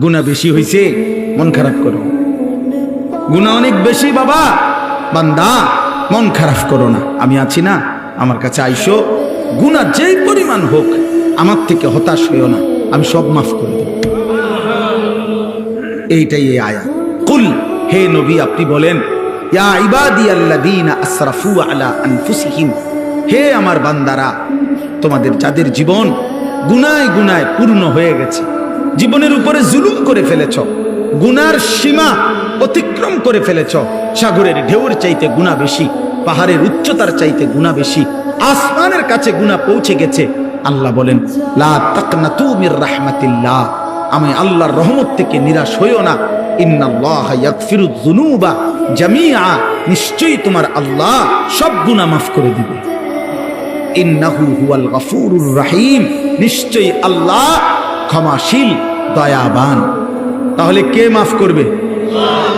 গুনাহ বেশি হইছে, মন খারাপ করো। গুনাহ অনেক বেশি বাবা, বান্দা মন খারাপ করো না। আমি আছি না, আমার কাছে আইসো, গুনাহ যেই পরিমাণ হোক আমার থেকে হতাশ হইও না, আমি সব মাফ করে দেব। এইটাই এই আয়াত। কুল, হে নবী আপনি বলেন, ইয়া ইবাদিয়াল্লাযীনা আসরাফু আলা আনফুসিহিম, হে আমার বান্দারা, তোমাদের যাদের জীবন গুনায় গুনায় পূর্ণ হয়ে গেছে, জীবনের উপরে জুলুম করে ফেলেছ, গুনার সীমা অতিক্রম করে ফেলেছ, সাগরের ঢেউর চাইতে গুনাহ বেশি, পাহাড়ের উচ্চতার চাইতে গুনাহ বেশি, আসমানের কাছে গুনাহ পৌঁছে গেছে। আল্লাহ বলেন, লা তাকনাতু মির রাহমাতিল্লাহ, আমি আল্লাহর রহমত থেকে নিরাশ হইও না। ইন্নাল্লাহা ইয়াগফিরুয যুনুবা জামিআ, নিশ্চয়ই তোমার আল্লাহ সব গুনাহ মাফ করে দিবে। ইন্নাহু হুয়াল গফুরুর রহিম, নিশ্চয়ই আল্লাহ ক্ষমাশীল দয়াবান। তাহলে কে মাফ করবে?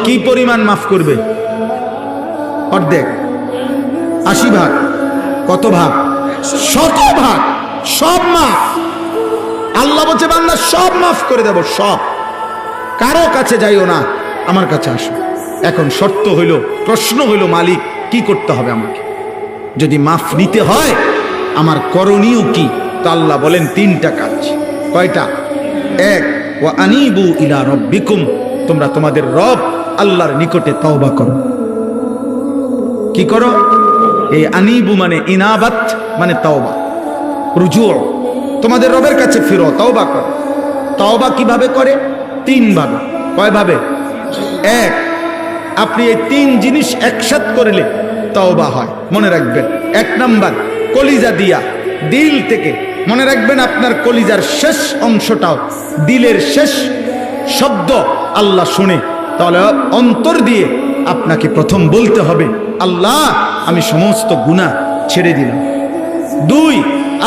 কি পরিমাণ মাফ করবে? অর্ধেক, 80 ভাগ, কত ভাগ? 100 ভাগ, সব মাফ। আল্লাহ বলছে বান্দা সব মাফ করে দেব, সব। কারো কাছে যাইও না, আমার কাছে আসো। এখন শর্ত হইল, প্রশ্ন হইল, মালিক কি করতে হবে আমাকে? যদি মাফ নিতে হয় আমার করণীয় কি? তো আল্লাহ বলেন 3টা কাজ। কয়টা? 1, ওয়া আনিবু ইলা রাব্বিকুম, তোমরা তোমাদের রব আল্লাহর নিকটে তওবা করো। কি করো? এই আনিবু মানে ইনাবাত, মানে তওবা, রুজু, তোমাদের রবের কাছে ফিরো, তওবা করো। তওবা কিভাবে করে? 3 ভাবে। কয় ভাবে? 1, আপনি এই 3 জিনিস একসাথ করলে তওবা হয়। মনে রাখবেন, 1 নাম্বার কলিজা দিয়া, দিল থেকে। মনে রাখবেন আপনার কলিজার শেষ অংশটাও, দিলের শেষ শব্দ আল্লাহ শুনে, তাহলে অন্তর দিয়ে আপনাকে প্রথম বলতে হবে, আল্লাহ আমি সমস্ত গুনাহ ছেড়ে দিলাম। 2,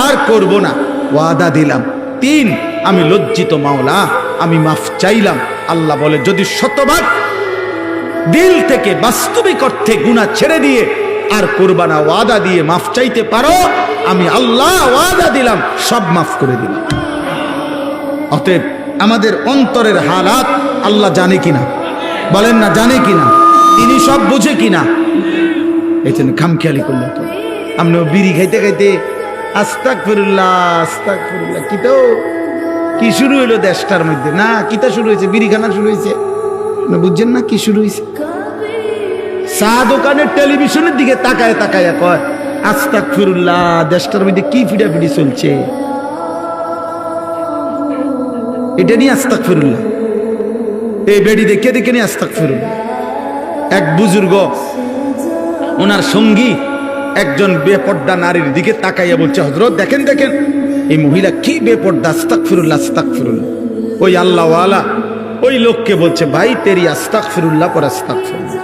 আর করব না, ওয়াদা দিলাম। 3, আমি লজ্জিত মাওলা, আমি মাফ চাইলাম। আল্লাহ বলে, যদি 100 দিল থেকে বাস্তবিক অর্থে গুনাহ ছেড়ে দিয়ে আর করবা না, ওয়াদা দিয়ে মাফ চাইতে পারো, আমি আল্লাহ ওয়াদা দিলাম সব মাফ করে দিলাম। অতএব আমাদের অন্তরের হালাত আল্লাহ জানে কিনা? বলেন না, জানে কিনা? তিনি সব বুঝে কিনা? এই জন্য খামখেয়ালি করলে তো আপনি বিড়ি খাইতে খাইতে আস্তাগফিরুল্লাহ আস্তাগফিরুল্লাহ, কি শুরু হইলো দেশটার মধ্যে? না, কিতা শুরু হয়েছে? বিড়িখানা শুরু হয়েছে। বুঝছেন না কি শুরু হয়েছে? চা দোকানের টেলিভিশনের দিকে তাকায় তাকায় কয় আস্তাগফিরুল্লাহ। দেশটার মধ্যে কি ফিডাফিডি চলছে, এটা নিয়ে আস্তাগফিরুল্লাহ। এই বেড়ি দেখে দেখে নিয়ে আস্তাগফিরুল্লাহ। এক বুজুর্গ, ওনার সঙ্গী একজন বেপর্দা নারীর দিকে তাকাইয়া বলছে, হযরত দেখেন দেখেন এই মহিলা কি বেপর্দা, আস্তাগফিরুল্লাহ আস্তাগফিরুল্লাহ। ওই আল্লাহওয়ালা ওই লোককে বলছে, ভাই তেরি আস্তাগফিরুল্লাহ পর আস্তাগফিরুল্লাহ,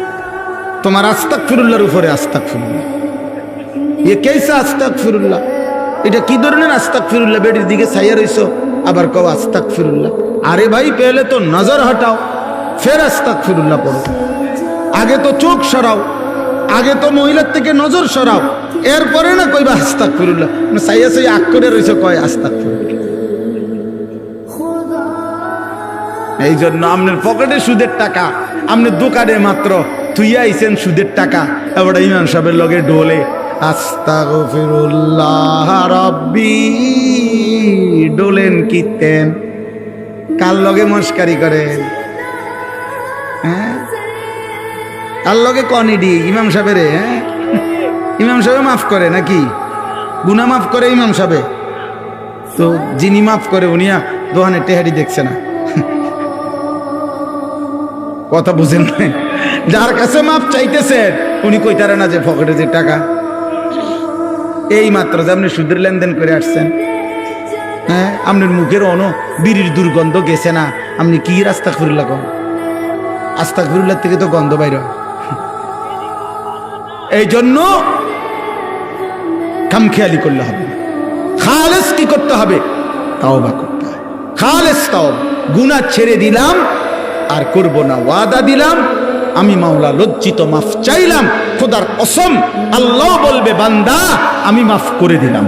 তোমার আস্তাগফিরুল্লাহর উপরে আস্তাগফিরুল্লাহ। এ কেসা আস্তাগফিরুল্লাহ? এটা কি ধরনের আস্তাগফিরুল্লাহ? বেডির দিকে ছাইয়া রইছো, আবার কও আস্তাগফিরুল্লাহ। আরে ভাই, পেলে তো নজর হটাও, ফের আস্তাগফিরুল্লাহ পড়ো। আগে তো চোখ সরাও, আগে তো মহিলার থেকে নজর সরাও, এরপরে না কইবা আস্তাগফিরুল্লাহ। ছাইয়া ছাইয়া আগ করে রইছো, কয় আস্তাগফিরুল্লাহ। এই জন্য আপনার পকেটে সুদের টাকা, আপনার দোকানে মাত্র তুইয়া আইছেন সুদের টাকা, এবার ইমাম সাহেবের লগে ডোলে আস্তাগফিরুল্লাহ রাব্বি, ডোলেন কিতেন, কার লগে মস্কারি করেন? হ্যাঁ, কার লগে কনিডি? ইমাম সাহেবের। হ্যাঁ, ইমাম সাহেব মাফ করে নাকি? গুনাহ মাফ করে ইমাম সাহেব? তো যিনি মাফ করে উনিয়া দোহানে টেহারি দেখছে না, কথা বুঝেন না? যার কাছে মাপ চাইতেছেন উনি কইতারে না যে পকেটে যে টাকা। এই মাত্র যে আপনি সুদের লেনদেন করে আসছেন, হ্যাঁ, আপনার মুখের অন বিড়ির দুর্গন্ধ গেছে না, আপনি কি আস্তাগফিরুল্লাহ করেন? আস্তাগফিরুল্লাহ থেকে তো গন্ধ বাইর হয়। এই জন্য খামখেয়ালি করলে হবে, খালেস কি করতে হবে? তাওবা করতে হবে, খালেস তাওবা। গুনাহ ছেড়ে দিলাম আর করব না, ওয়াদা দিলাম, আমি মাওলা লজ্জিত, মাফ চাইলাম, খোদার কসম আল্লাহ বলবে বান্দা আমি মাফ করে দিলাম।